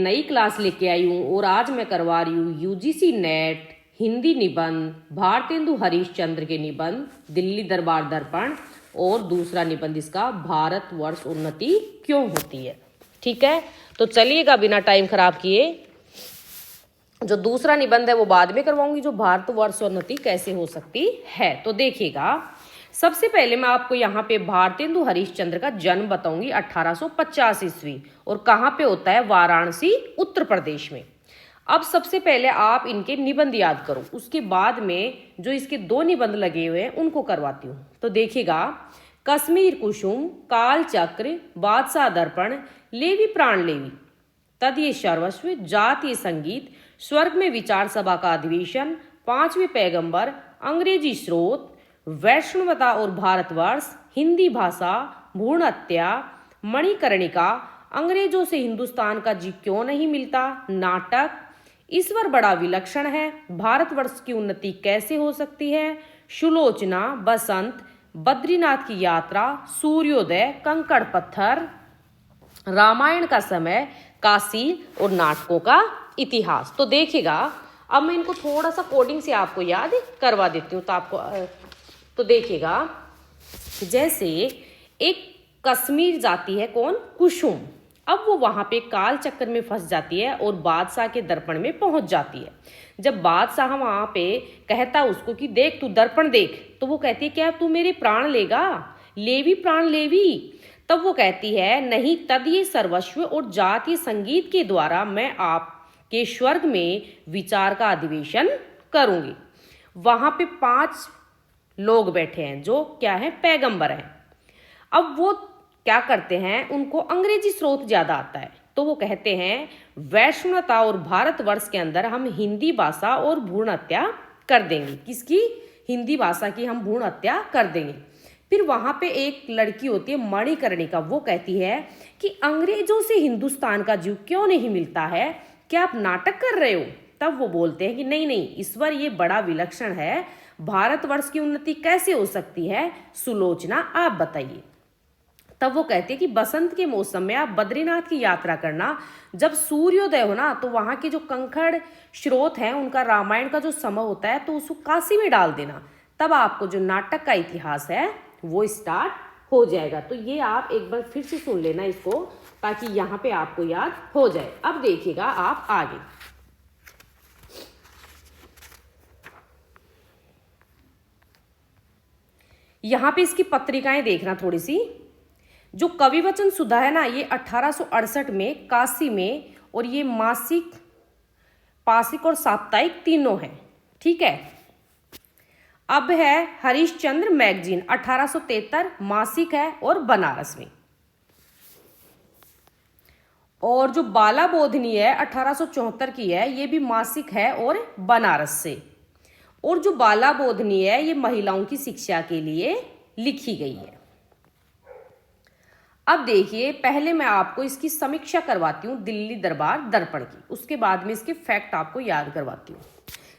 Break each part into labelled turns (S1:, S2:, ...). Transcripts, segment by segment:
S1: नई क्लास लेके आई हूँ और आज मैं करवा रही हूँ यूजीसी नेट हिंदी निबंध भारतेंदु हरीशचंद्र के निबंध दिल्ली दरबार दर्पण और दूसरा निबंध इसका भारतवर्ष उन्नति क्यों होती है। ठीक है, तो चलिएगा बिना टाइम खराब किए, जो दूसरा निबंध है वो बाद में करवाऊंगी, जो भारतवर्ष उन्नति कैसे हो सकती है। तो देखिएगा, सबसे पहले मैं आपको यहाँ पे भारतेंदु हरीशचंद्र का जन्म बताऊंगी 1850 ईस्वी, और कहाँ पे होता है, वाराणसी उत्तर प्रदेश में। अब सबसे पहले आप इनके निबंध याद करो, उसके बाद में जो इसके दो निबंध लगे हुए हैं उनको करवाती हूँ। तो देखिएगा, कश्मीर कुसुम, काल चक्र, बादशाह दर्पण, लेवी प्राण लेवी, तदीय सर्वस्व, जातीय संगीत, स्वर्ग में विचार सभा का अधिवेशन, पांचवें पैगंबर, अंग्रेजी स्रोत, वैष्णवता और भारतवर्ष, हिंदी भाषा, भ्रूण हत्या, मणिकर्णिका, अंग्रेजों से हिंदुस्तान का जी क्यों नहीं मिलता, नाटक, ईश्वर बड़ा विलक्षण है, भारतवर्ष की उन्नति कैसे हो सकती है, सुलोचना, बसंत, बद्रीनाथ की यात्रा, सूर्योदय, कंकड़ पत्थर, रामायण का समय, काशी और नाटकों का इतिहास। तो देखिएगा, अब मैं इनको थोड़ा सा कोडिंग से आपको याद करवा देती हूँ। तो देखिएगा, जैसे एक कश्मीर जाती है कौन, कुसुम, अब वो वहां पे काल चक्कर में फंस जाती है और बादशाह के दर्पण में पहुंच जाती है। जब बादशाह वहां पे कहता उसको कि देख तू दर्पण देख, तो वो कहती है क्या तू मेरे प्राण लेगा, लेवी प्राण लेवी। तब वो कहती है नहीं, तदीय सर्वस्व और जातीय संगीत के द्वारा मैं आपके स्वर्ग में विचार का अधिवेशन करूंगी। वहां पे 5 लोग बैठे हैं जो क्या है, पैगंबर हैं। अब वो क्या करते हैं, उनको अंग्रेजी स्रोत ज्यादा आता है, तो वो कहते हैं वैष्णवता और भारतवर्ष के अंदर हम हिंदी भाषा और भ्रूण हत्या कर देंगे। किसकी, हिंदी भाषा की हम भ्रूण हत्या कर देंगे। फिर वहां पे एक लड़की होती है मणिकर्णिका, वो कहती है कि अंग्रेजों से हिंदुस्तान का जीव क्यों नहीं मिलता है, क्या आप नाटक कर रहे हो। तब वो बोलते हैं कि नहीं नहीं, ईश्वर ये बड़ा विलक्षण है, भारतवर्ष की उन्नति कैसे हो सकती है, सुलोचना आप बताइए। तब वो कहते हैं कि बसंत के मौसम में आप बद्रीनाथ की यात्रा करना, जब सूर्योदय हो ना, तो वहां के जो कंकड़ स्रोत हैं उनका रामायण का जो समय होता है तो उसको काशी में डाल देना, तब आपको जो नाटक का इतिहास है वो स्टार्ट हो जाएगा। तो ये आप एक बार फिर से सुन लेना इसको, ताकि यहाँ पे आपको याद हो जाए। अब देखिएगा आप आगे, यहाँ पे इसकी पत्रिकाएं देखना थोड़ी सी। जो कविवचन सुधा है ना, ये 1868 में काशी में, और ये मासिक, पाक्षिक और साप्ताहिक तीनों हैं। ठीक है। अब है हरीशचंद्र मैगजीन 1873 मासिक है और बनारस में। और जो बाला बोधनी है 1874 की है, ये भी मासिक है और बनारस से। और जो बाला बोधनी है ये महिलाओं की शिक्षा के लिए लिखी गई है। अब देखिए, पहले मैं आपको इसकी समीक्षा करवाती हूँ दिल्ली दरबार दर्पण की, उसके बाद में इसके फैक्ट आपको याद करवाती हूँ।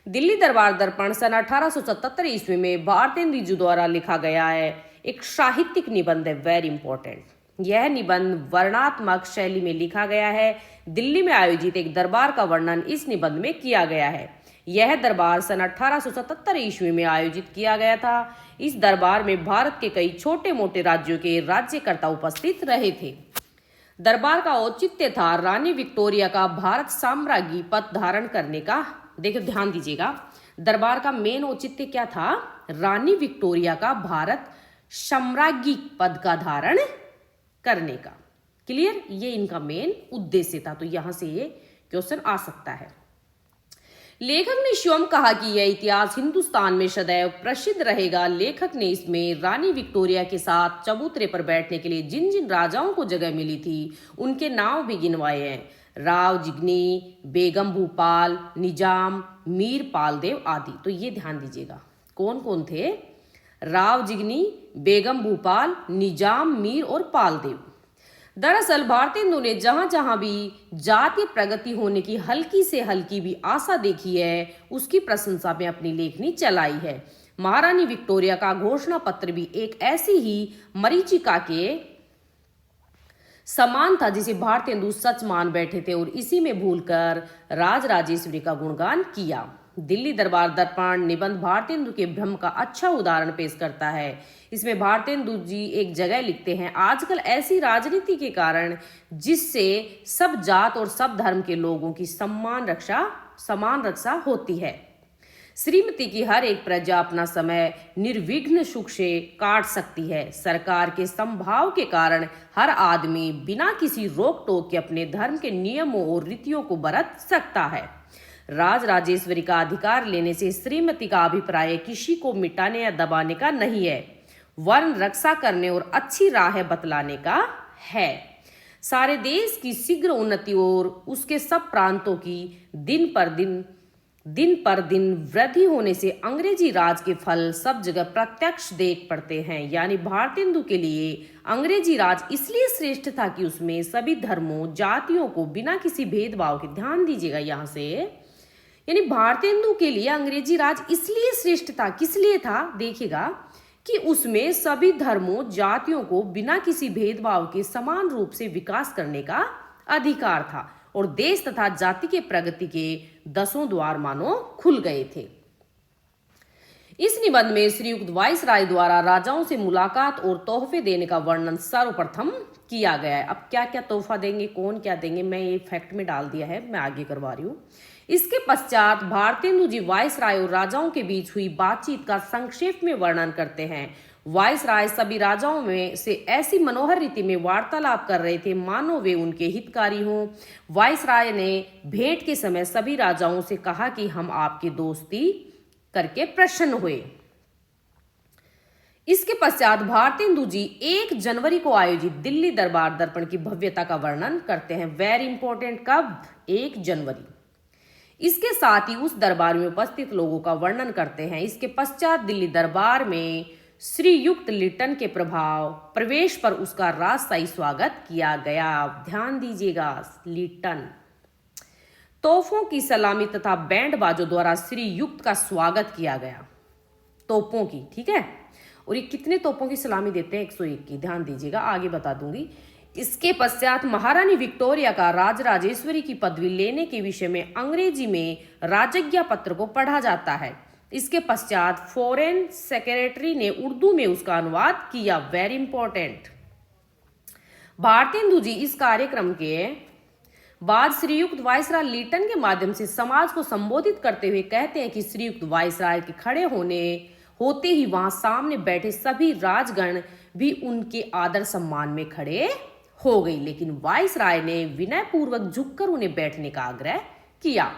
S1: दिल्ली दरबार दर्पण सन 1877 ईस्वी में भारतेंदु द्वारा लिखा गया है, एक साहित्यिक निबंध है, वेरी इंपॉर्टेंट। यह निबंध वर्णनात्मक शैली में लिखा गया है। दिल्ली में आयोजित एक दरबार का वर्णन इस निबंध में किया गया है। यह दरबार सन 1877 ईस्वी में आयोजित किया गया था। इस दरबार में भारत के कई छोटे मोटे राज्यों के राज्यकर्ता उपस्थित रहे थे। दरबार का औचित्य था रानी विक्टोरिया का भारत साम्राज्ञी पद धारण करने का। देखिए ध्यान दीजिएगा, दरबार का मेन औचित्य क्या था, रानी विक्टोरिया का भारत साम्राज्ञी पद का धारण करने का। क्लियर, ये इनका मेन उद्देश्य था। तो यहां से ये क्वेश्चन आ सकता है। लेखक ने स्वयं कहा कि यह इतिहास हिंदुस्तान में सदैव प्रसिद्ध रहेगा। लेखक ने इसमें रानी विक्टोरिया के साथ चबूतरे पर बैठने के लिए जिन जिन राजाओं को जगह मिली थी उनके नाम भी गिनवाए हैं, राव जिगनी, बेगम भूपाल, निजाम, मीर पालदेव आदि। तो ये ध्यान दीजिएगा, कौन कौन थे, राव जिगनी, बेगम भूपाल, निजाम, मीर और पालदेव। दरअसल भारतेंदु ने जहां जहां भी जातीय प्रगति होने की हल्की से हल्की भी आशा देखी है, उसकी प्रशंसा में अपनी लेखनी चलाई है। महारानी विक्टोरिया का घोषणा पत्र भी एक ऐसी ही मरीचिका के समान था जिसे भारतेंदु सच मान बैठे थे और इसी में भूलकर राज राजेश्वरी का गुणगान किया। दिल्ली दरबार दर्पण निबंध भारतेंदु के भ्रम का अच्छा उदाहरण पेश करता है। इसमें भारतेंदु जी एक जगह लिखते हैं, आजकल ऐसी राजनीति के कारण जिससे सब जात और सब धर्म के लोगों की समान रक्षा होती है, श्रीमती की हर एक प्रजा अपना समय निर्विघ्न सुख से काट सकती है। सरकार के संभाव के कारण हर आदमी बिना किसी रोक टोक के अपने धर्म के नियमों और रीतियों को बरत सकता है। राज राजेश्वरी का अधिकार लेने से श्रीमती का अभिप्राय किसी को मिटाने या दबाने का नहीं है, वर्ण रक्षा करने और अच्छी राह बतलाने का है। सारे देश की शीघ्र उन्नति और उसके सब प्रांतों की दिन पर दिन वृद्धि होने से अंग्रेजी राज के फल सब जगह प्रत्यक्ष देख पड़ते हैं। यानी भारतेंदु के लिए अंग्रेजी राज इसलिए श्रेष्ठ था कि उसमें सभी धर्मों जातियों को बिना किसी भेदभाव के, ध्यान दीजिएगा यहाँ से, यानी भारतेंदु के लिए अंग्रेजी राज इसलिए श्रेष्ठ था, किस लिए था देखिएगा, कि उसमें सभी धर्मों जातियों को बिना किसी भेदभाव के समान रूप से विकास करने का अधिकार था और देश तथा जाति के प्रगति के 10 द्वार मानो खुल गए थे। इस निबंध में श्रीयुक्त वाइसराय द्वारा राजाओं से मुलाकात और तोहफे देने का वर्णन सर्वप्रथम किया गया है। अब क्या क्या तोहफा देंगे, कौन क्या देंगे, मैं ये फैक्ट में डाल दिया है, मैं आगे करवा रही हूँ। इसके पश्चात भारतेंदु जी वाइसराय और राजाओं के बीच हुई बातचीत का संक्षेप में वर्णन करते हैं। वाइसराय सभी राजाओं में से ऐसी मनोहर रीति में वार्तालाप कर रहे थे मानो वे उनके हितकारी हों। वाइसराय ने भेंट के समय सभी राजाओं से कहा कि हम आपकी दोस्ती करके प्रसन्न हुए। इसके पश्चात भारतेंदु जी 1 जनवरी को आयोजित दिल्ली दरबार दर्पण की भव्यता का वर्णन करते हैं। वेरी इंपॉर्टेंट, कब? 1 जनवरी। इसके साथ ही उस दरबार में उपस्थित लोगों का वर्णन करते हैं। इसके पश्चात दिल्ली दरबार में श्रीयुक्त लिटन के प्रवेश पर उसका राजशाही स्वागत किया गया। ध्यान दीजिएगा, लिटन। तोपों की सलामी तथा बैंड बाजों द्वारा श्रीयुक्त का स्वागत किया गया, तोपों की, ठीक है। और ये कितने तोपों की सलामी देते हैं? 101 की, ध्यान दीजिएगा, आगे बता दूंगी। इसके पश्चात महारानी विक्टोरिया का राजराजेश्वरी की पदवी लेने के विषय में अंग्रेजी में राजज्ञा पत्र को पढ़ा जाता है। इसके पश्चात फॉरेन सेक्रेटरी ने उर्दू में उसका अनुवाद किया। Very important. भारतेंदु जी इस कार्यक्रम के बाद श्रीयुक्त वाइसराय लिटन के माध्यम से समाज को संबोधित करते हुए कहते हैं कि श्रीयुक्त वाइसराय के खड़े होते ही वहां सामने बैठे सभी राजगण भी उनके आदर सम्मान में खड़े हो गई, लेकिन वाइसराय ने विनय पूर्वक झुककर उन्हें बैठने का आग्रह किया।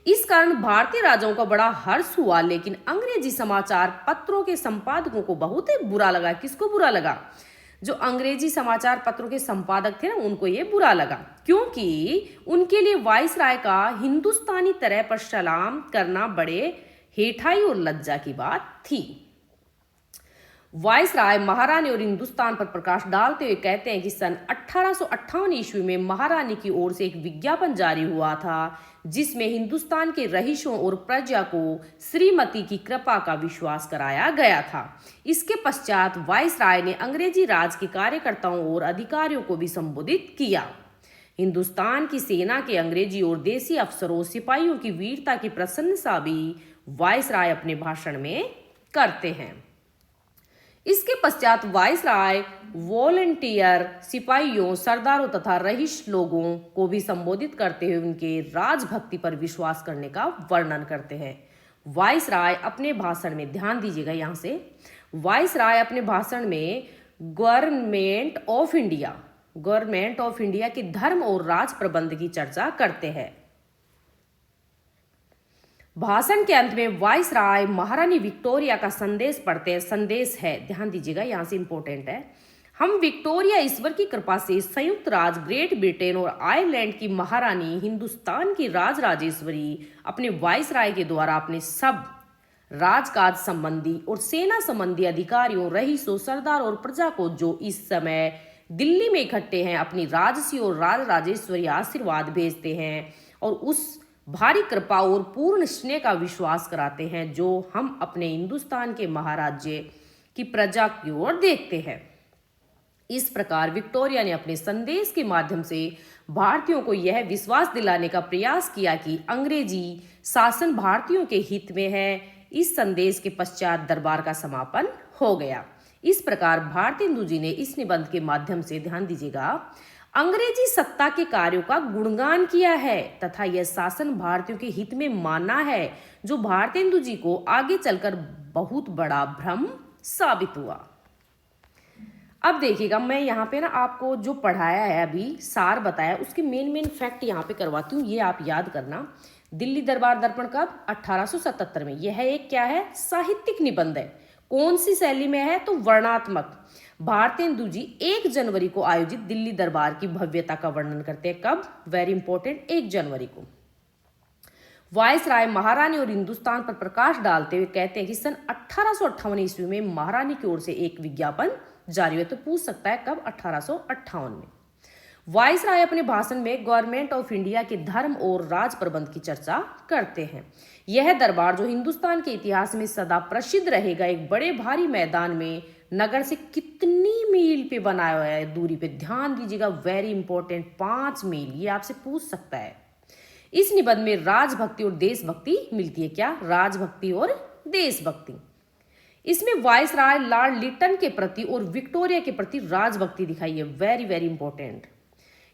S1: इस कारण भारतीय राजाओं का बड़ा हर्ष हुआ, लेकिन अंग्रेजी समाचार पत्रों के संपादकों को बहुत ही बुरा लगा। किसको बुरा लगा? जो अंग्रेजी समाचार पत्रों के संपादक थे ना, उनको ये बुरा लगा, क्योंकि उनके लिए वाइसराय का हिंदुस्तानी तरह पर सलाम करना बड़े हेठाई और लज्जा की बात थी। वाइसराय महारानी और हिंदुस्तान पर प्रकाश डालते हुए कहते हैं कि सन 1858 ईस्वी में महारानी की ओर से एक विज्ञापन जारी हुआ था जिसमें हिंदुस्तान के रईसों और प्रजा को श्रीमती की कृपा का विश्वास कराया गया था। इसके पश्चात वाइसराय ने अंग्रेजी राज के कार्यकर्ताओं और अधिकारियों को भी संबोधित किया। हिंदुस्तान की सेना के अंग्रेजी और देसी अफसरों सिपाहियों की वीरता की प्रशंसा भी वाइसराय अपने भाषण में करते हैं। इसके पश्चात वाइसराय वॉलंटियर सिपाहियों, सरदारों तथा रईस लोगों को भी संबोधित करते हुए उनके राजभक्ति पर विश्वास करने का वर्णन करते हैं। वाइसराय अपने भाषण में, ध्यान दीजिएगा यहाँ से, वाइसराय अपने भाषण में गवर्नमेंट ऑफ इंडिया के धर्म और राज प्रबंध की चर्चा करते हैं। भाषण के अंत में वाइसराय महारानी विक्टोरिया का संदेश पढ़ते हैं। संदेश है, ध्यान दीजिएगा, यहाँ से इंपॉर्टेंट है। हम विक्टोरिया ईश्वर की कृपा से संयुक्त राज्य ग्रेट ब्रिटेन और आयरलैंड की महारानी, हिंदुस्तान की राजराजेश्वरी अपने वाइसराय के द्वारा अपने सब राजकाज संबंधी और सेना संबंधी अधिकारियों, रईसों, सरदार और प्रजा को जो इस समय दिल्ली में इकट्ठे हैं अपनी राजसी और राजराजेश्वरी आशीर्वाद भेजते हैं और उस भारी कृपा और पूर्ण स्नेह का विश्वास कराते हैं जो हम अपने हिंदुस्तान के महाराज्य की प्रजा की ओर देखते हैं। इस प्रकार विक्टोरिया ने अपने संदेश के माध्यम से भारतीयों को यह विश्वास दिलाने का प्रयास किया कि अंग्रेजी शासन भारतीयों के हित में है। इस संदेश के पश्चात दरबार का समापन हो गया। इस प्रकार भारतेंदु जी ने इस निबंध के माध्यम से, ध्यान दीजिएगा, अंग्रेजी सत्ता के कार्यों का गुणगान किया है तथा यह शासन भारतीयों के हित में माना है, जो भारतेंदु जी को आगे चलकर बहुत बड़ा भ्रम साबित हुआ। अब देखिएगा, मैं यहाँ पे ना आपको जो पढ़ाया है, अभी सार बताया, उसके मेन फैक्ट यहाँ पे करवाती हूँ, ये आप याद करना। दिल्ली दरबार दर्पण कब? 1877 में। यह एक क्या है? साहित्यिक निबंध है। कौन सी शैली में है? तो वर्णात्मक। भारतेंदु जी 1 जनवरी को आयोजित दिल्ली दरबार की भव्यता का वर्णन करते हैं। कब? वेरी इंपॉर्टेंट, 1 जनवरी को। वायसराय महारानी और हिंदुस्तान पर प्रकाश डालते हुए कहते हैं कि सन 1858 ईस्वी में महारानी की ओर से एक विज्ञापन जारी हुआ। तो पूछ सकता है कब? 1858 में। वायसराय अपने भाषण में गवर्नमेंट ऑफ इंडिया के धर्म और राज प्रबंध की चर्चा करते हैं। यह दरबार, जो हिंदुस्तान के इतिहास में सदा प्रसिद्ध रहेगा, एक बड़े भारी मैदान में नगर से कितनी मील पे बनाया हुआ है? दूरी पे, ध्यान दीजिएगा, वेरी इंपॉर्टेंट, 5 मील। ये आपसे पूछ सकता है। इस निबंध में राजभक्ति और देशभक्ति मिलती है। क्या? राजभक्ति और देशभक्ति। इसमें वायसराय लॉर्ड लिटन के प्रति और विक्टोरिया के प्रति राजभक्ति दिखाई है। Very very important.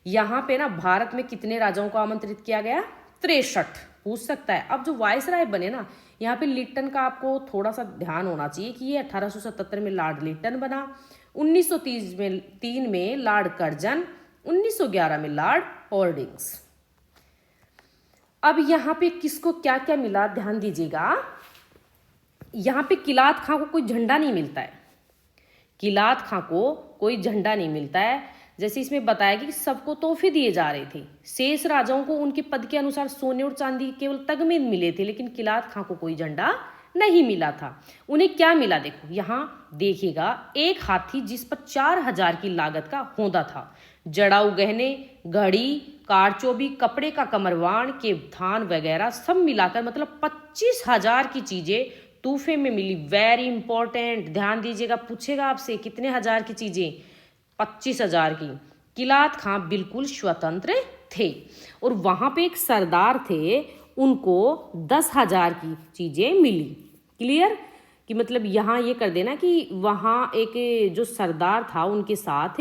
S1: यहाँ पे ना भारत में कितने राजाओं को आमंत्रित किया गया? 63। पूछ सकता है। अब जो वायसराय बने ना, यहाँ पे लिटन का आपको थोड़ा सा ध्यान होना चाहिए कि ये 1877 में लॉर्ड लिटन बना, 1903 में लॉर्ड कर्जन, 1911 में लॉर्ड हॉर्डिंग्स। अब यहाँ पे किसको क्या क्या मिला, ध्यान दीजिएगा। यहाँ पे किलात खां को कोई झंडा नहीं मिलता है। किलात खां को कोई झंडा नहीं मिलता है। जैसे इसमें बताया कि सबको तोहफे दिए जा रहे थे। शेष राजाओं को उनके पद के अनुसार सोने और चांदी केवल तगमे मिले थे, लेकिन किलात खां को कोई झंडा नहीं मिला था। उन्हें क्या मिला? देखो यहाँ देखिएगा, एक हाथी जिस पर 4000 की लागत का होंदा था, जड़ाऊ गहने, घड़ी, कारचोबी, कपड़े का कमरवान के थान वगैरह सब मिलाकर मतलब 25,000 की चीजें तोहफे में मिली। वेरी इंपॉर्टेंट, ध्यान दीजिएगा, पूछेगा आपसे कितने हजार की चीजें? 25,000 की। किलात खां बिल्कुल स्वतंत्र थे और वहां पे एक सरदार थे, उनको 10,000 की चीजें मिली। क्लियर? कि मतलब यहाँ ये कर देना कि वहाँ एक जो सरदार था उनके साथ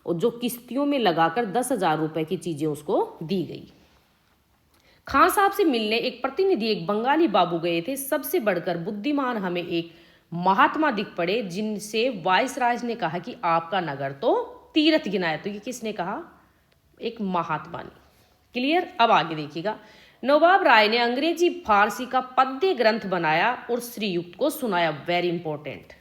S1: जो किश्तियों में लगाकर 10,000 रुपए की चीजें उसको दी गई। खां साहब से मिलने एक प्रतिनिधि, एक बंगाली बाबू गए थे। सबसे बढ़कर बुद्धिमान हमें एक महात्मा दिख पड़े, जिनसे वायसराय ने कहा कि आपका नगर तो तीर्थ गिनाया। तो ये किसने कहा? एक महात्मा ने। क्लियर? अब आगे देखिएगा। नवाब राय ने अंग्रेजी फारसी का पद्य ग्रंथ बनाया और श्रीयुक्त को सुनाया। Very important.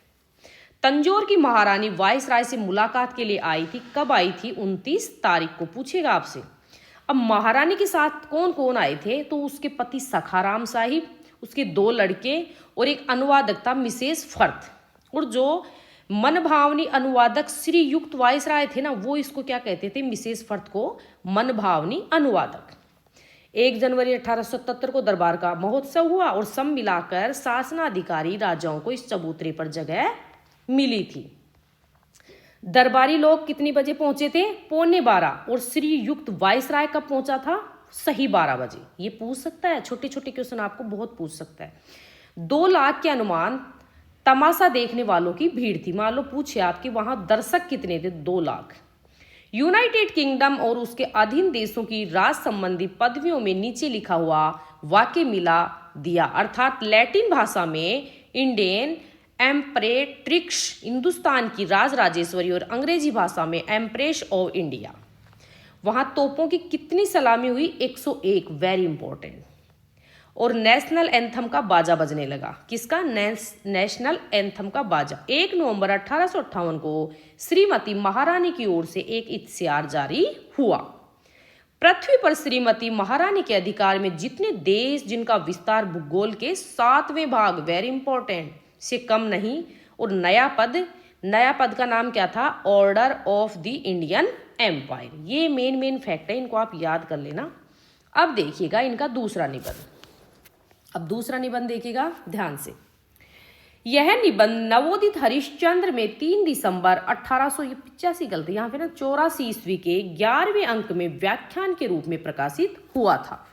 S1: तंजौर की महारानी वायसराय से मुलाकात के लिए आई थी। कब आई थी? 29 तारीख को। पूछेगा आपसे। अब महारानी के साथ कौन कौन आए थे? तो उसके पति सखाराम साहिब, उसके 2 लड़के और एक अनुवादक था मिसेस फर्थ। और जो मनभावनी अनुवादक श्रीयुक्त वायसराय थे ना, वो इसको क्या कहते थे? मिसेस फर्थ को मनभावनी अनुवादक। 1 जनवरी 1877 को दरबार का महोत्सव हुआ और सब मिलाकर शासनाधिकारी राजाओं को इस चबूतरे पर जगह मिली थी। दरबारी लोग कितनी बजे पहुंचे थे? 11:15। और श्रीयुक्त वायसराय कब पहुंचा था? सही 12 बजे। ये पूछ सकता है, छोटे छोटे क्वेश्चन आपको बहुत पूछ सकता है। 2 लाख के अनुमान तमाशा देखने वालों की भीड़ थी। मान लो पूछे आपके वहां दर्शक कितने थे? 2 लाख। यूनाइटेड किंगडम और उसके अधीन देशों की राज संबंधी पदवियों में नीचे लिखा हुआ वाक्य मिला दिया, अर्थात लैटिन भाषा में इंडियन एम्परेट्रिक्स, हिंदुस्तान की राज राजेश्वरी, और अंग्रेजी भाषा में एम्प्रेस ऑफ इंडिया। वहां तोपों की कितनी सलामी हुई? 101। Very important. और नेशनल एंथम का बाजा बजने लगा। किसका? नेशनल एंथम का बाजा। 1 नवंबर 1858 को श्रीमती महारानी की ओर से एक इत्सियार जारी हुआ। पृथ्वी पर श्रीमती महारानी के अधिकार में जितने देश जिनका विस्तार भूगोल के 7वें भाग, वेरी इंपॉर्टेंट, से कम नहीं, और नया पद का नाम क्या था? Order of the Indian empire. ये मेन फैक्ट है, इनको आप याद कर लेना। अब देखिएगा इनका दूसरा निबंध। अब दूसरा निबंध देखिएगा ध्यान से। यह निबंध नवोदित हरिश्चंद्र में 3 दिसंबर 1885 गलती यहाँ पे ना 84 ईस्वी के 11वें अंक में व्याख्यान के रूप में प्रकाशित हुआ था।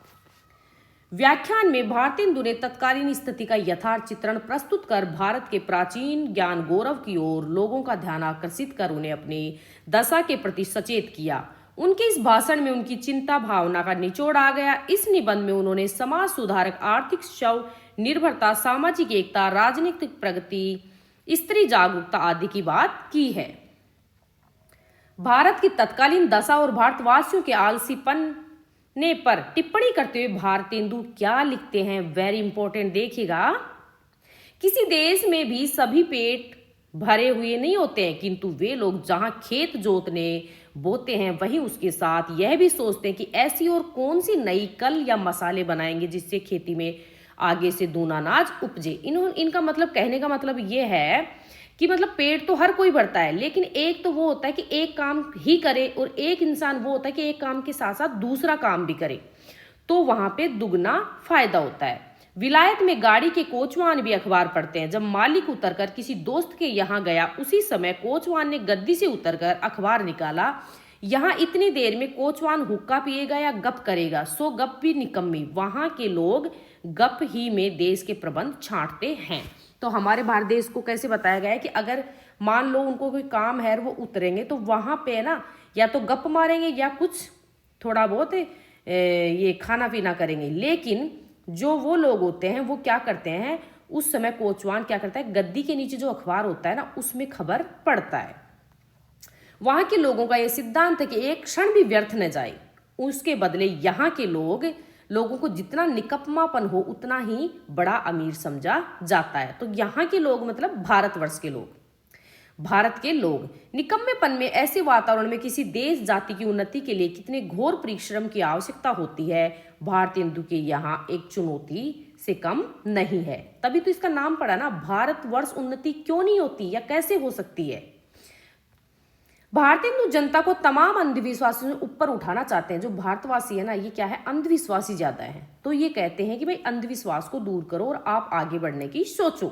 S1: व्याख्यान में भारतेंदु ने तत्कालीन स्थिति का यथार्थ चित्रण प्रस्तुत कर भारत के प्राचीन ज्ञान गौरव की ओर लोगों का ध्यान आकर्षित कर उन्हें अपनी दशा के प्रति सचेत किया। उनके इस भाषण में उनकी चिंता भावना का निचोड़ आ गया। इस निबंध में उन्होंने समाज सुधारक, आर्थिक स्व निर्भरता, सामाजिक एकता, राजनीतिक प्रगति, स्त्री जागरूकता आदि की बात की है। भारत की तत्कालीन दशा और भारतवासियों के आलसीपन ने पर टिप्पणी करते हुए भारतेंदु क्या लिखते हैं, वेरी इंपॉर्टेंट देखिएगा। किसी देश में भी सभी पेट भरे हुए नहीं होते हैं, किंतु वे लोग जहां खेत जोतने बोते हैं वहीं उसके साथ यह भी सोचते हैं कि ऐसी और कौन सी नई कल या मसाले बनाएंगे जिससे खेती में आगे से दूना अनाज उपजे। इनका मतलब, कहने का मतलब ये है कि मतलब पेट तो हर कोई भरता है, लेकिन एक तो वो होता है कि एक काम ही करे और एक इंसान वो होता है कि एक काम के साथ साथ दूसरा काम भी करे, तो वहां पे दुगना फायदा होता है। विलायत में गाड़ी के कोचवान भी अखबार पढ़ते हैं। जब मालिक उतरकर किसी दोस्त के यहाँ गया, उसी समय कोचवान ने गद्दी से उतरकर अखबार निकाला। यहाँ इतनी देर में कोचवान हुक्का पिएगा या गप करेगा, सो गप भी निकम्मी। वहां के लोग गप ही में देश के प्रबंध छांटते हैं। तो हमारे भारत देश को कैसे बताया गया है कि अगर मान लो उनको कोई काम है, वो उतरेंगे तो वहां पे ना या तो गप मारेंगे या कुछ थोड़ा बहुत ये खाना पीना करेंगे। लेकिन जो वो लोग होते हैं वो क्या करते हैं, उस समय कोचवान क्या करता है, गद्दी के नीचे जो अखबार होता है ना उसमें खबर पढ़ता है। वहां के लोगों का यह सिद्धांत है कि एक क्षण भी व्यर्थ न जाए, उसके बदले यहाँ के लोगों को जितना निकम्मापन हो उतना ही बड़ा अमीर समझा जाता है। तो यहाँ के लोग मतलब भारतवर्ष के लोग, भारत के लोग निकम्मेपन में, ऐसे वातावरण में किसी देश जाति की उन्नति के लिए कितने घोर परिश्रम की आवश्यकता होती है, भारतेंदु के यहाँ एक चुनौती से कम नहीं है। तभी तो इसका नाम पड़ा ना, भारतवर्ष उन्नति क्यों नहीं होती या कैसे हो सकती है। भारतेंदु जनता को तमाम अंधविश्वासों से ऊपर उठाना चाहते हैं। जो भारतवासी है ना, ये क्या है, अंधविश्वासी ज्यादा है। तो ये कहते हैं कि भाई अंधविश्वास को दूर करो और आप आगे बढ़ने की सोचो।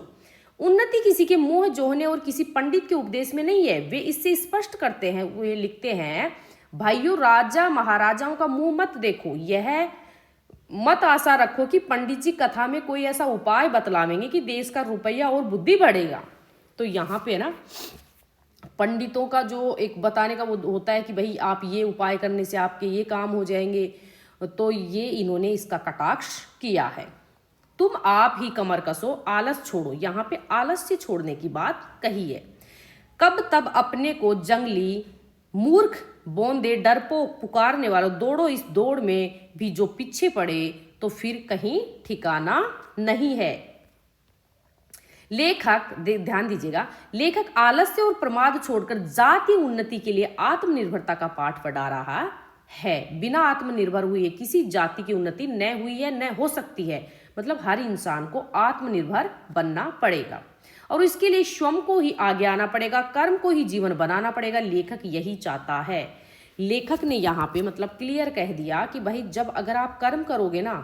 S1: उन्नति किसी के मोह जोहने और किसी पंडित के उपदेश में नहीं है। वे इससे स्पष्ट करते हैं, वे लिखते हैं, भाइयों राजा महाराजाओं का मुंह मत देखो, यह मत आशा रखो कि पंडित जी कथा में कोई ऐसा उपाय बतलावेंगे कि देश का रुपया और बुद्धि बढ़ेगा। तो यहाँ पे ना पंडितों का जो एक बताने का वो होता है कि भाई आप ये उपाय करने से आपके ये काम हो जाएंगे, तो ये इन्होंने इसका कटाक्ष किया है। तुम आप ही कमर कसो, आलस छोड़ो। यहाँ पे आलस्य छोड़ने की बात कही है। कब तब अपने को जंगली मूर्ख बोंदे डरपोक पुकारने वालों, दौड़ो इस दौड़ में भी जो पीछे पड़े तो फिर कहीं ठिकाना नहीं है। लेखक ध्यान दीजिएगा, लेखक आलस्य और प्रमाद छोड़कर जातीय उन्नति के लिए आत्मनिर्भरता का पाठ पढ़ा रहा है। बिना आत्मनिर्भर हुए किसी जाति की उन्नति न हुई है न हो सकती है। मतलब हर इंसान को आत्मनिर्भर बनना पड़ेगा और इसके लिए श्रम को ही आगे आना पड़ेगा, कर्म को ही जीवन बनाना पड़ेगा। लेखक यही चाहता है। लेखक ने यहाँ पे मतलब क्लियर कह दिया कि भाई जब अगर आप कर्म करोगे ना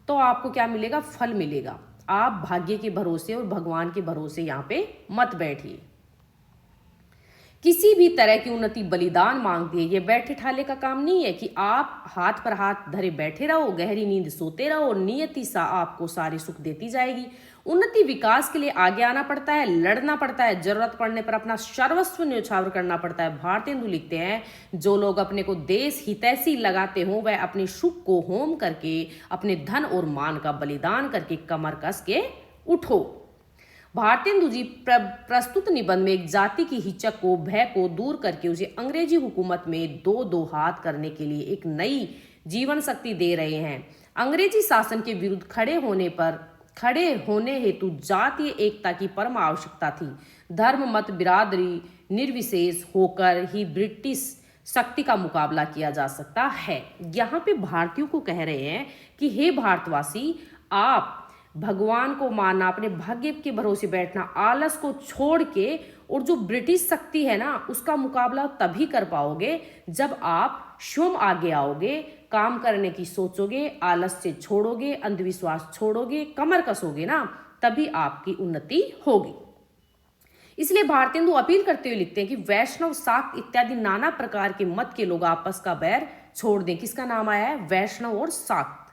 S1: तो आपको क्या मिलेगा, फल मिलेगा। आप भाग्य के भरोसे और भगवान के भरोसे यहाँ पे मत बैठिए। किसी भी तरह की उन्नति बलिदान मांगती है। ये बैठे ठाले का काम नहीं है कि आप हाथ पर हाथ धरे बैठे रहो, गहरी नींद सोते रहो और नियति सा आपको सारे सुख देती जाएगी। उन्नति विकास के लिए आगे आना पड़ता है, लड़ना पड़ता है, जरूरत पड़ने पर अपना सर्वस्व न्यौछावर करना पड़ता है। भारतेंदु लिखते हैं, जो लोग अपने को देश हितैषी लगाते हो वह अपने सुख को होम करके, अपने धन और मान का बलिदान करके कमर कस के उठो। भारतेंदु जी प्रस्तुत निबंध में एक जाति की हिचक को, भय को दूर करके उसे अंग्रेजी हुकूमत में दो हाथ करने के लिए एक नई जीवन शक्ति दे रहे हैं। अंग्रेजी शासन के विरुद्ध खड़े होने हेतु जातीय एकता की परम आवश्यकता थी। धर्म मत बिरादरी निर्विशेष होकर ही ब्रिटिश शक्ति का मुकाबला किया जा सकता है। यहाँ पे भारतीयों को कह रहे हैं कि हे भारतवासी, आप भगवान को मानना, अपने भाग्य के भरोसे बैठना, आलस को छोड़ के, और जो ब्रिटिश शक्ति है ना उसका मुकाबला तभी कर पाओगे जब आप स्वयं आगे आओगे, काम करने की सोचोगे, आलस से छोड़ोगे, अंधविश्वास छोड़ोगे, कमर कसोगे ना, तभी आपकी उन्नति होगी। इसलिए भारतेंदु अपील करते हुए लिखते हैं कि वैष्णव, शाक्त इत्यादि नाना प्रकार के मत के लोग आपस का बैर छोड़ दें। किसका नाम आया है? वैष्णव और शाक्त।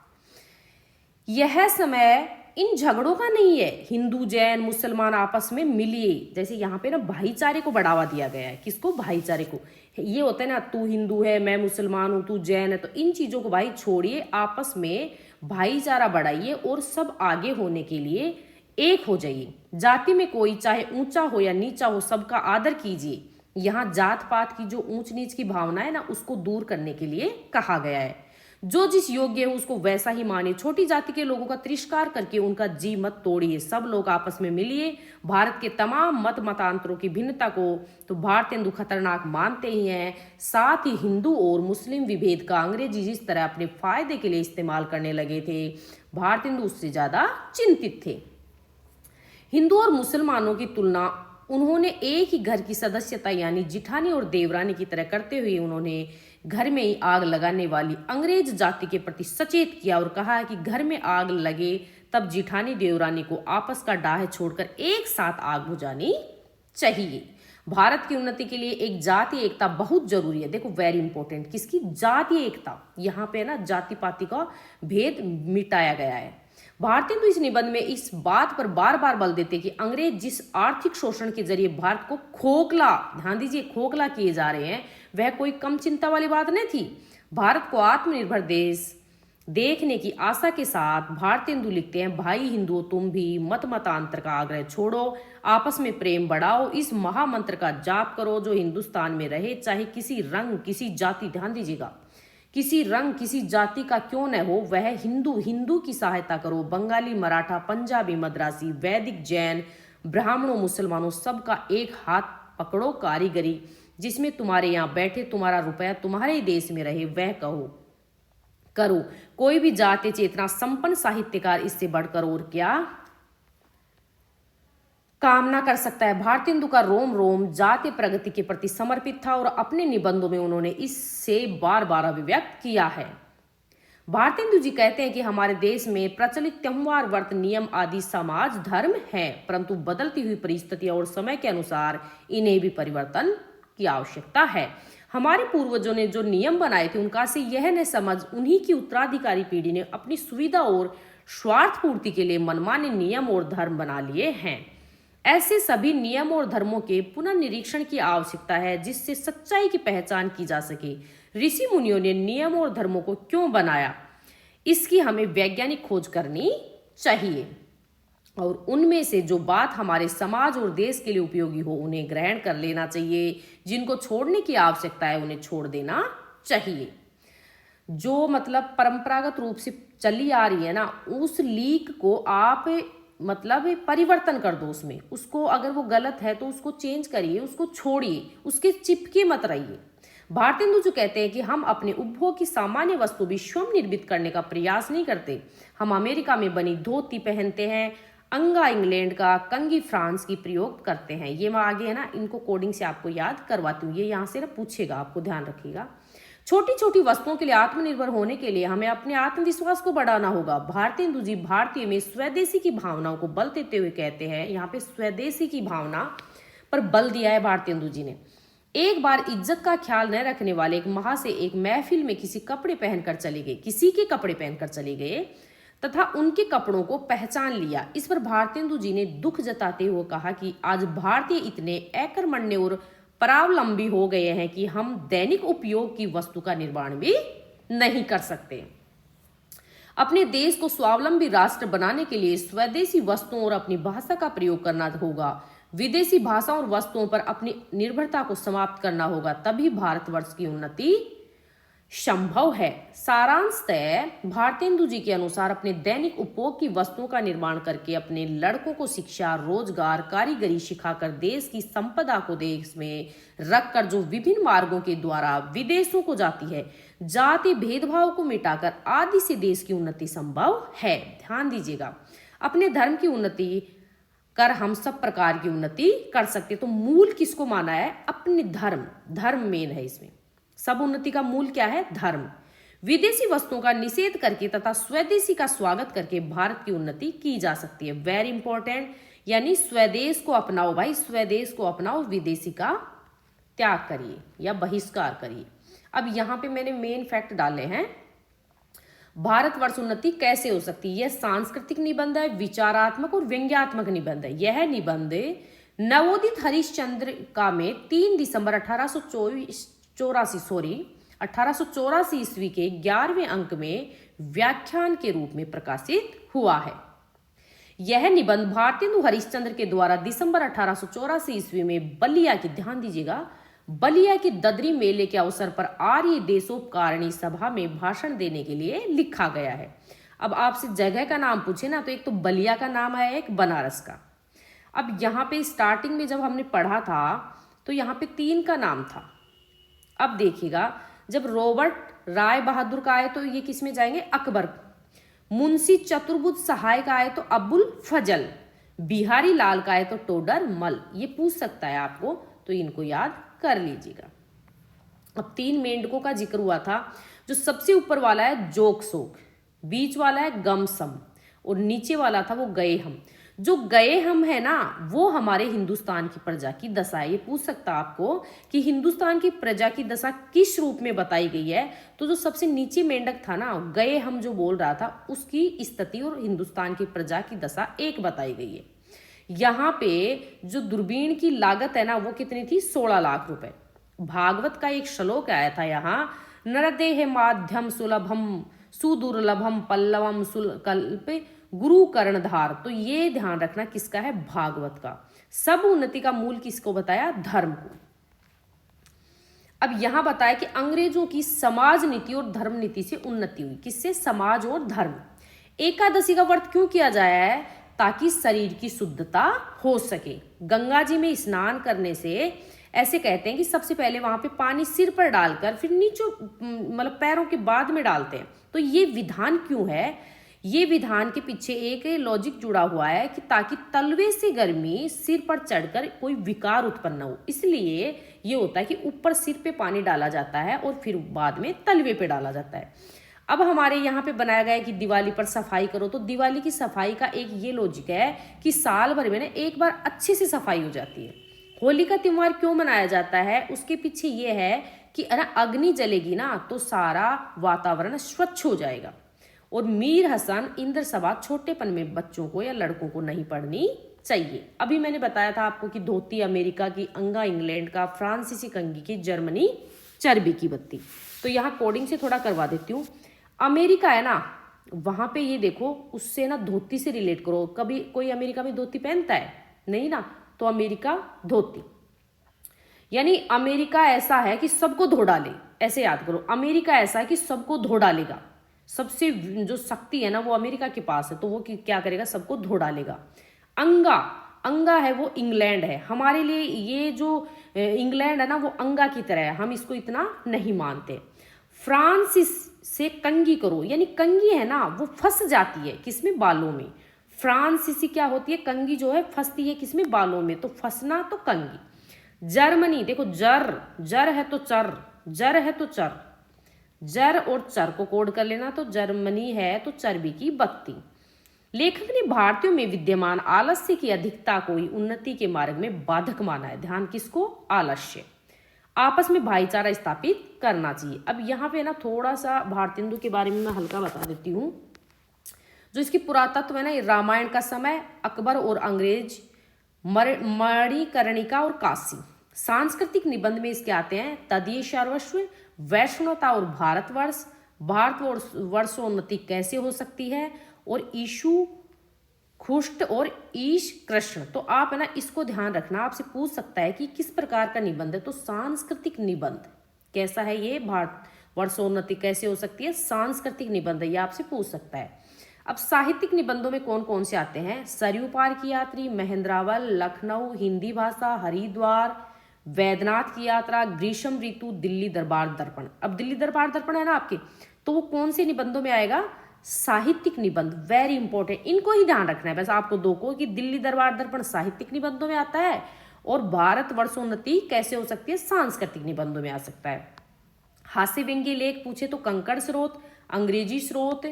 S1: यह समय इन झगड़ों का नहीं है। हिंदू, जैन, मुसलमान आपस में मिलिए। जैसे यहाँ पे ना भाईचारे को बढ़ावा दिया गया है। किसको? भाईचारे को। ये होता है ना, तू हिंदू है, मैं मुसलमान हूं, तू जैन है, तो इन चीजों को भाई छोड़िए, आपस में भाईचारा बढ़ाइए और सब आगे होने के लिए एक हो जाइए। जाति में कोई चाहे ऊंचा हो या नीचा हो, सबका आदर कीजिए। यहाँ जात पात की जो ऊंच नीच की भावना है ना, उसको दूर करने के लिए कहा गया है। जो जिस योग्य है उसको वैसा ही मानिए। छोटी जाति के लोगों का तिरस्कार करके उनका जी मत तोड़िए। सब लोग आपस में मिलिए। भारत के तमाम मत मतांतरों की भिन्नता को तो भारतेंदु खतरनाक मानते ही हैं। साथ ही हिंदू और मुस्लिम विभेद का अंग्रेजी जिस तरह अपने फायदे के लिए इस्तेमाल करने लगे थे, भारतेंदु उससे ज्यादा चिंतित थे। हिंदू और मुसलमानों की तुलना उन्होंने एक ही घर की सदस्यता यानी जिठानी और देवरानी की तरह करते हुए उन्होंने घर में ही आग लगाने वाली अंग्रेज जाति के प्रति सचेत किया और कहा है कि घर में आग लगे तब जिठानी देवरानी को आपस का डाह छोड़कर एक साथ आग बुझानी चाहिए। भारत की उन्नति के लिए एक जातीय एकता बहुत जरूरी है। देखो, वेरी इंपॉर्टेंट, किसकी? जातीय एकता। यहाँ पे ना जाति पाति का भेद मिटाया गया है। भारतेंदु इस निबंध में इस बात पर बार बार बल देते कि अंग्रेज जिस आर्थिक शोषण के जरिए भारत को खोखला, ध्यान दीजिए, खोखला किए जा रहे हैं, वह कोई कम चिंता वाली बात नहीं थी। भारत को आत्मनिर्भर देश देखने की आशा के साथ भारतेंदु लिखते हैं, भाई हिंदुओं, तुम भी मत मतांतर का आग्रह छोड़ो, आपस में प्रेम बढ़ाओ, इस महामंत्र का जाप करो। जो हिंदुस्तान में रहे, चाहे किसी रंग, किसी जाति, ध्यान दीजिएगा, किसी रंग, किसी जाति का क्यों न हो, वह हिंदू की सहायता करो। बंगाली, मराठा, पंजाबी, मद्रासी, वैदिक, जैन, ब्राह्मणों, मुसलमानों, सबका एक हाथ पकड़ो। कारीगरी जिसमें तुम्हारे यहाँ बैठे तुम्हारा रुपया तुम्हारे देश में रहे, वह करो। कोई भी जाति चेतना संपन्न साहित्यकार इससे बढ़कर और क्या कामना कर सकता है। भारतेंदु का रोम रोम जातीय प्रगति के प्रति समर्पित था और अपने निबंधों में उन्होंने इससे बार बार अभिव्यक्त किया है। भारतेंदु जी कहते हैं कि हमारे देश में प्रचलित त्योहार, व्रत, नियम आदि समाज धर्म है, परंतु बदलती हुई परिस्थितियों और समय के अनुसार इन्हें भी परिवर्तन की आवश्यकता है। हमारे पूर्वजों ने जो नियम बनाए थे, उनका से यह न समझ उन्हीं की उत्तराधिकारी पीढ़ी ने अपनी सुविधा और स्वार्थ पूर्ति के लिए मनमाने नियम और धर्म बना लिए हैं। ऐसे सभी नियम और धर्मों के पुनर्निरीक्षण की आवश्यकता है, जिससे सच्चाई की पहचान की जा सके। ऋषि मुनियों ने नियम और धर्मों को क्यों बनाया, इसकी हमें वैज्ञानिक खोज करनी चाहिए और उनमें से जो बात हमारे समाज और देश के लिए उपयोगी हो उन्हें ग्रहण कर लेना चाहिए। जिनको छोड़ने की आवश्यकता है उन्हें छोड़ देना चाहिए। जो मतलब परंपरागत रूप से चली आ रही है ना, उस लीक को आप मतलब परिवर्तन कर दो। उसको अगर वो गलत है तो उसको चेंज करिए, उसको छोड़िए, उसके चिपके मत रहिए। भारतेंदु जो कहते हैं कि हम अपने उपभोग की सामान्य वस्तु भी स्वयं निर्मित करने का प्रयास नहीं करते। हम अमेरिका में बनी धोती पहनते हैं, अंगा इंग्लैंड का, कंगी फ्रांस की प्रयोग करते हैं। ये मैं आगे है ना, इनको कोडिंग से आपको याद करवाती हूँ। ये यहाँ से ना पूछेगा, आपको ध्यान रखिएगा। छोटी छोटी वस्तुओं के लिए आत्मनिर्भर होने के लिए हमें अपने आत्मविश्वास को बढ़ाना होगा। भारतेंदु जी भारतीय में स्वदेशी की भावनाओं को बल देते हुए कहते हैं, यहाँ पे स्वदेशी की भावना पर बल दिया है भारतेंदु जी ने। एक बार इज्जत का ख्याल न रखने वाले एक महाशय एक महफिल में किसी के कपड़े पहनकर चले गए तथा उनके कपड़ों को पहचान लिया। इस पर भारतेंदु जी ने दुख जताते हुए कहा कि आज भारतीय इतने अकर्मण्य और परावलंबी हो गए हैं कि हम दैनिक उपयोग की वस्तु का निर्माण भी नहीं कर सकते। अपने देश को स्वावलंबी राष्ट्र बनाने के लिए स्वदेशी वस्तुओं और अपनी भाषा का प्रयोग करना होगा। विदेशी भाषा और वस्तुओं पर अपनी निर्भरता को समाप्त करना होगा, तभी भारतवर्ष की उन्नति संभव है। सारांशतः भारतेंदु जी के अनुसार अपने दैनिक उपभोग की वस्तुओं का निर्माण करके अपने लड़कों को शिक्षा, रोजगार, कारीगरी सिखाकर देश की संपदा को देश में रखकर जो विभिन्न मार्गों के द्वारा विदेशों को जाती है, जाति भेदभाव को मिटाकर आदि से देश की उन्नति संभव है। ध्यान दीजिएगा, अपने धर्म की उन्नति कर हम सब प्रकार की उन्नति कर सकते। तो मूल किसको माना है? अपने धर्म मेन है इसमें। सब उन्नति का मूल क्या है? धर्म। विदेशी वस्तुओं का निषेध करके तथा स्वदेशी का स्वागत करके भारत की उन्नति की जा सकती है। वेरी इंपॉर्टेंट, यानी स्वदेश को अपनाओ भाई, स्वदेश को अपनाओ, विदेशी का त्याग करिए या बहिष्कार करिए। अब यहाँ पे मैंने मेन फैक्ट डाले हैं। भारतवर्ष उन्नति कैसे हो सकती है? यह सांस्कृतिक निबंध है, विचारात्मक और व्यंग्यात्मक निबंध है। यह निबंध नवोदित हरिश्चंद्रिका में 3 दिसंबर 1884 ईस्वी के 11वें अंक में व्याख्यान के रूप में प्रकाशित हुआ है। यह निबंध भारतेंदु हरिश्चंद्र के द्वारा दिसंबर 1884 ईस्वी में बलिया की, ध्यान दीजिएगा, बलिया की ददरी मेले के अवसर पर आर्य देशोपकारिणी सभा में भाषण देने के लिए लिखा गया है। अब आपसे जगह का नाम पूछे ना, तो एक तो बलिया का नाम है, एक बनारस का। अब यहाँ पे स्टार्टिंग में जब हमने पढ़ा था तो यहाँ पे 3 का नाम था। अब देखिएगा, जब रॉबर्ट राय बहादुर का आए तो ये किस में जाएंगे? अकबर। मुंशी चतुर्भुज सहाय का आए तो अबुल फजल। बिहारी लाल का आए तो टोडर मल। ये पूछ सकता है आपको, तो इनको याद कर लीजिएगा। अब 3 मेंढकों का जिक्र हुआ था। जो सबसे ऊपर वाला है जोक शोक, बीच वाला है गम सम, और नीचे वाला था वो गए हम। जो गए हम है ना, वो हमारे हिंदुस्तान की प्रजा की दशा है। ये पूछ सकता आपको कि हिंदुस्तान की प्रजा की दशा किस रूप में बताई गई है, तो जो सबसे नीचे मेंढक था ना, गए हम जो बोल रहा था, उसकी स्थिति और हिंदुस्तान की प्रजा की दशा एक बताई गई है। यहाँ पे जो दूरबीन की लागत है ना, वो कितनी थी? 16 लाख रुपए। भागवत का एक श्लोक आया था यहाँ, नरदेह माध्यम सुलभम सुदुर्लभम पल्लवम सुकल्प गुरु कर्णधार। तो ये ध्यान रखना किसका है? भागवत का। सब उन्नति का मूल किसको बताया? धर्म को। अब यहां बताया कि अंग्रेजों की समाज नीति और धर्म नीति से उन्नति हुई। किससे? समाज और धर्म। एकादशी का व्रत क्यों किया जाया है? ताकि शरीर की शुद्धता हो सके। गंगा जी में स्नान करने से ऐसे कहते हैं कि सबसे पहले वहां पे पानी सिर पर डालकर फिर नीचे मतलब पैरों के बाद में डालते हैं। तो ये विधान क्यों है? ये विधान के पीछे एक लॉजिक जुड़ा हुआ है कि ताकि तलवे से गर्मी सिर पर चढ़कर कोई विकार उत्पन्न हो। इसलिए ये होता है कि ऊपर सिर पे पानी डाला जाता है और फिर बाद में तलवे पे डाला जाता है। अब हमारे यहाँ पे बनाया गया है कि दिवाली पर सफाई करो, तो दिवाली की सफाई का एक ये लॉजिक है कि साल भर में ना एक बार अच्छे से सफाई हो जाती है। होली का त्योहार क्यों मनाया जाता है? उसके पीछे ये है कि अग्नि जलेगी ना तो सारा वातावरण स्वच्छ हो जाएगा। और मीर हसन इंद्र सभा छोटेपन में बच्चों को या लड़कों को नहीं पढ़नी चाहिए। अभी मैंने बताया था आपको कि धोती अमेरिका की, अंगा इंग्लैंड का, फ्रांसीसी कंघी की, जर्मनी चर्बी की बत्ती। तो यहाँ कोडिंग से थोड़ा करवा देती हूँ। अमेरिका है ना, वहां पे ये देखो, उससे ना धोती से रिलेट करो। कभी कोई अमेरिका में धोती पहनता है? नहीं ना, तो अमेरिका धोती। यानी अमेरिका ऐसा है कि सबको धो डाले, ऐसे याद करो। अमेरिका ऐसा है कि सबको धो डालेगा। सबसे जो शक्ति है ना वो अमेरिका के पास है, तो वो क्या करेगा? सबको धो डालेगा। अंगा, अंगा है वो इंग्लैंड है। हमारे लिए ये जो इंग्लैंड है ना वो अंगा की तरह है, हम इसको इतना नहीं मानते। फ्रांसिस से कंघी करो, यानी कंघी है ना वो फंस जाती है किसमें? बालों में। फ्रांसीसी क्या होती है? कंघी जो है फंसती है किसमें? बालों में। तो फंसना तो कंघी। जर्मनी देखो, जर है तो चर, जर है तो चर, जर और चर को कोड कर लेना। तो जर्मनी है तो चर्बी की बत्ती। लेखक ने भारतीयों में विद्यमान आलस्य की अधिकता को ही उन्नति के मार्ग में बाधक माना है। ध्यान किसको? आलस्य। आपस में भाईचारा स्थापित करना चाहिए। अब यहाँ पे ना थोड़ा सा भारतेंदु के बारे में मैं हल्का बता देती हूँ। जो इसकी पुरातत्व है ना, रामायण का समय, अकबर और अंग्रेज, मणिकर्णिका और काशी। सांस्कृतिक निबंध में इसके आते हैं तदीय सर्वस्व, वैष्णवता और भारतवर्ष, भारतवर्षोन्नति कैसे हो सकती है, और ईशु खुष्ट और ईश कृष्ण। तो आप है ना इसको ध्यान रखना। आपसे पूछ सकता है कि किस प्रकार का निबंध है, तो सांस्कृतिक निबंध कैसा है ये? भारतवर्षोन्नति कैसे हो सकती है? सांस्कृतिक निबंध है, ये आपसे पूछ सकता है। अब साहित्यिक निबंधों में कौन कौन से आते हैं? सरयू पार की यात्री, महेंद्रावल, लखनऊ, हिंदी भाषा, हरिद्वार, वैद्यनाथ की यात्रा, ग्रीष्म ऋतु, दिल्ली दरबार दर्पण। अब दिल्ली दरबार दर्पण है ना आपके, तो वो कौन से निबंधों में आएगा? साहित्यिक निबंध। वेरी इंपॉर्टेंट, इनको ही ध्यान रखना है बस आपको दो को, कि दिल्ली दरबार दर्पण साहित्यिक निबंधों में आता है और भारतवर्षोन्नति कैसे हो सकती है? सांस्कृतिक निबंधों में आ सकता है। हास्य व्यंग्य लेख पूछे तो कंकड़ स्रोत, अंग्रेजी स्रोत,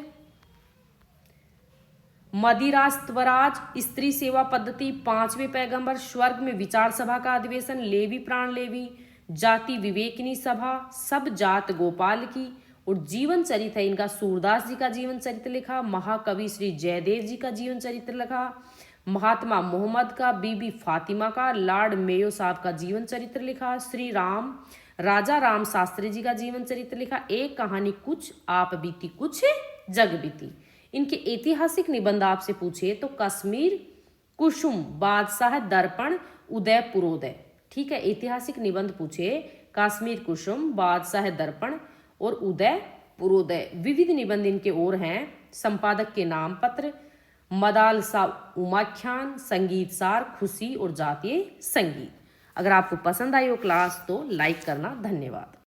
S1: मदिरा स्वराज, स्त्री सेवा पद्धति, पांचवें पैगंबर, स्वर्ग में विचार सभा का अधिवेशन, लेवी प्राण लेवी, जाति विवेकिनी सभा, सब जात गोपाल की, और जीवन चरित्र है इनका सूरदास जी का जीवन चरित्र लिखा, महाकवि श्री जयदेव जी का जीवन चरित्र लिखा, महात्मा मोहम्मद का, बीबी फातिमा का, लॉर्ड मेयो साहब का जीवन चरित्र लिखा, श्री राम राजा राम शास्त्री जी का जीवन चरित्र लिखा, एक कहानी कुछ आप बीती कुछ जग बीती। इनके ऐतिहासिक निबंध आपसे पूछे तो कश्मीर कुसुम, बादशाह दर्पण, उदयपुरोदय। ठीक है, ऐतिहासिक निबंध पूछे कश्मीर कुसुम, बादशाह दर्पण और उदयपुरोदय। विविध निबंध इनके और हैं संपादक के नाम पत्र, मदालसा उमाख्यान, संगीत सार, खुशी और जातीय संगीत। अगर आपको पसंद आई हो क्लास तो लाइक करना। धन्यवाद।